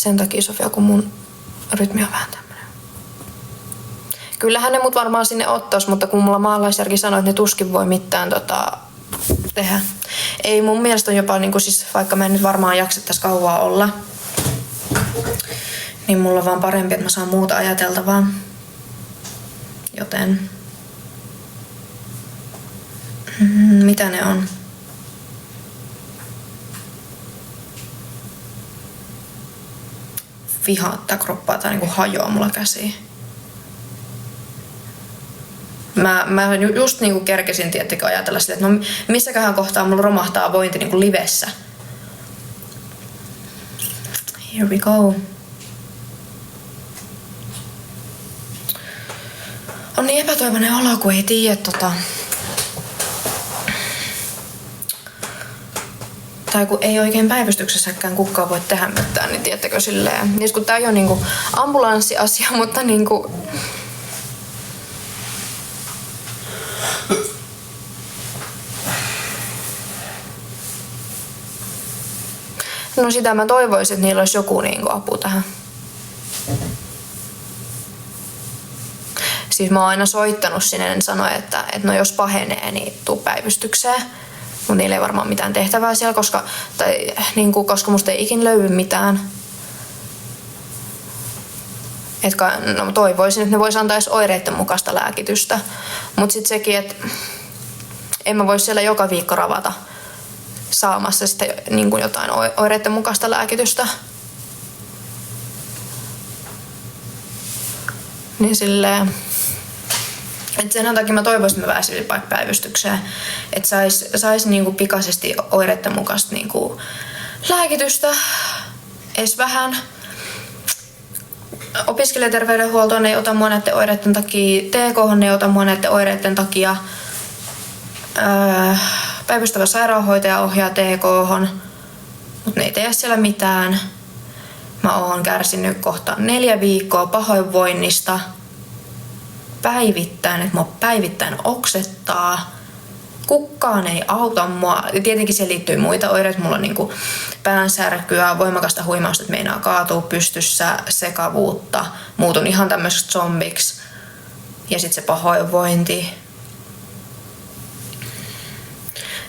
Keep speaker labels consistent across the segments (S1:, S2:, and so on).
S1: Sen takia Sofia, kun mun rytmi on vähän tämmönen. Kyllähän ne mut varmaan sinne ottais, mutta kun mulla maalaisjärki sanoi, että ne tuskin voi mitään tehdä. Ei, mun mielestä on jopa niinku siis, vaikka mä en nyt varmaan jaksettais kauaa olla, niin mulla on vaan parempi, että mä saan muuta ajateltavaa. Joten mitä ne on? Vihaa tää kroppaa tai niinku hajoaa mulla käsiin. Mä just niinku kerkesin tiettikö ajatella sitä, että no missäköhän kohtaa mulla romahtaa vointi niinku livessä. Here we go. On niin epätoivoinen olo, kun ei tiedä tai kun ei oikein päivystyksessäkään kukaan voi tehdä mitään, niin tiedättekö silleen. Niin kun tää ei ole niinku ambulanssiasia, mutta niinku no sitä mä toivoisin, että niillä olisi joku niinku apu tähän. Siis mä oon aina soittanut sinne, ne sanoi, että no jos pahenee, niin tuu päivystykseen. Mutta niillä ei varmaan mitään tehtävää siellä, koska musta ei ikin löydy mitään. No toivoisin, että ne vois antaa edes oireiden mukaista lääkitystä. Mutta sitten sekin, että en mä voi siellä joka viikko ravata saamassa sitten niin kuin jotain oireiden mukaista lääkitystä. Niin silleen, että sen takia mä toivoisin, että mä pääsisin päivystykseen. Että sais niinku pikaisesti oireiden mukaista niinku lääkitystä. Edes vähän. Opiskelijaterveydenhuolto ei ota mua näiden oireiden takia. TK ei ota mua näiden oireiden takia. Päivystävä sairaanhoitaja ohjaa TK-hon, mutta ne ei tee siellä mitään. Mä oon kärsinyt kohta 4 viikkoa pahoinvoinnista. Päivittäin, että mua päivittäin oksettaa. Kukaan ei auta mua. Ja tietenkin se liittyy muita oireita. Mulla on niinku päänsärkyä, voimakasta huimausta, että meinaa kaatua pystyssä, sekavuutta. Muutun ihan tämmöiseksi zombiksi. Ja sit se pahoinvointi.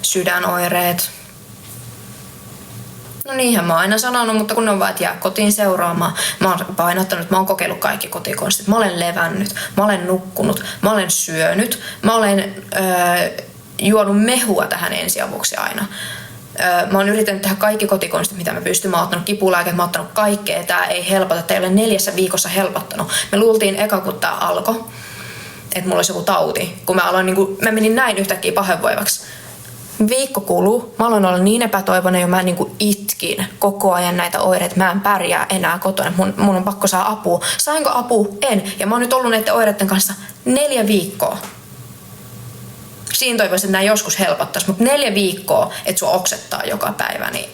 S1: Sydänoireet. No niinhän mä oon aina sanonut, mutta kun ne on vaan, että jää kotiin seuraamaan. Mä oon painottanut, että mä oon kokeillut kaikki kotikonstit. Mä olen levännyt, mä olen nukkunut, mä olen syönyt, mä olen juonut mehua tähän ensiavuksi aina. Mä oon yrittänyt tehdä kaikki kotikonstit, mitä mä pystyn. Mä oon ottanut kipulääket, mä oon ottanut kaikkea. Tää ei helpota, tää ei ole 4 viikossa helpottanut. Me luultiin eka, kun tää alkoi, että mulla olisi joku tauti. Kun mä menin näin yhtäkkiä pahoinvoivaksi. Viikko kuluu. Mä aloin olla niin epätoivoinen ja mä niinku itkin koko ajan näitä oireita. Mä en pärjää enää kotona. Mun on pakko saada apua. Sainko apua? En. Ja mä oon nyt ollut näiden oireiden kanssa 4 viikkoa. Siinä toivoisin, että nämä joskus helpottaisi. Mutta 4 viikkoa, että sua oksettaa joka päivä, niin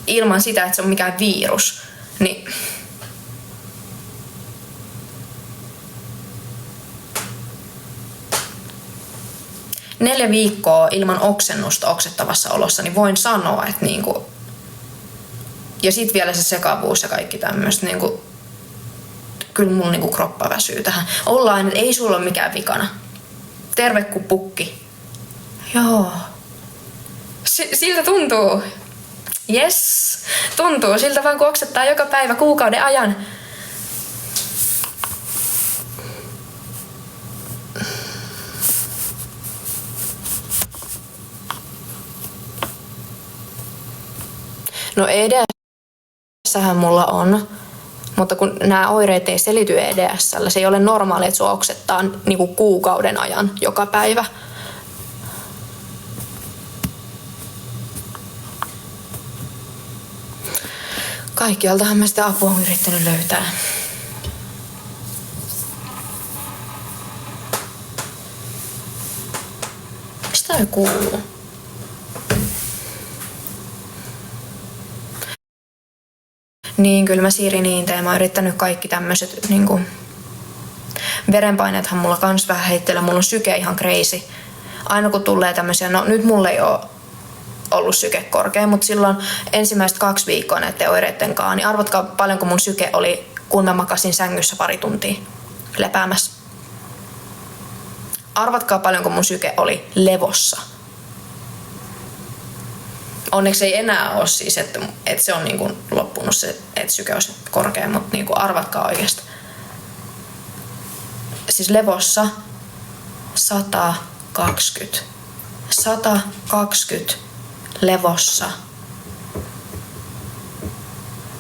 S1: ilman sitä, että se on mikään virus, niin 4 viikkoa ilman oksennusta oksettavassa olossa, niin voin sanoa, että niinku, ja sit vielä se sekavuus ja kaikki tämmöistä, niinku, kyllä mulla niinku kroppa väsyy tähän. Ollaan, että ei sulla ole mikään vikana. Terve kuin pukki. Joo. Siltä tuntuu. Yes. Tuntuu siltä vaan, kun oksettaa joka päivä kuukauden ajan. No EDS:hän mulla on, mutta kun nämä oireet ei selity EDS:llä, se ei ole normaali, että sua oksettaa niinku kuukauden ajan joka päivä. Kaikkialtahan mä sitä apua on yrittänyt löytää. Mistä se kuuluu? Niin, kyllä mä siiriniin teen. Mä oon yrittänyt kaikki tämmöiset niinku verenpaineethan mulla kans vähän heittelee. Mulla on syke ihan crazy. Aina kun tulee tämmöisiä, no nyt mulla ei oo ollut syke korkea, mutta silloin ensimmäiset 2 viikkoa näiden oireiden kanssa, niin arvatkaa paljonko mun syke oli, kun mä makasin sängyssä pari tuntia lepäämässä. Arvatkaa paljonko mun syke oli levossa. Onneksi ei enää ole siis, että se on niin kuin loppunut se, että syke olisi korkea, mutta niin kuin arvatkaa oikeasti. Siis levossa 120. 120 levossa.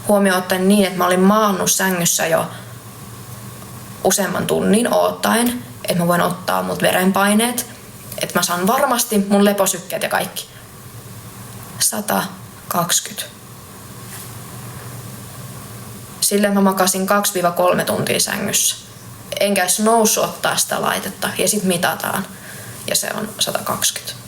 S1: Huomioon ottaen niin, että mä olin maannut sängyssä jo useamman tunnin odottaen, että mä voin ottaa mut verenpaineet, että mä saan varmasti mun leposykkeet ja kaikki. 120. Silleen mä makasin 2-3 tuntia sängyssä. Enkä edes noussut ottaa sitä laitetta ja sit mitataan ja se on 120.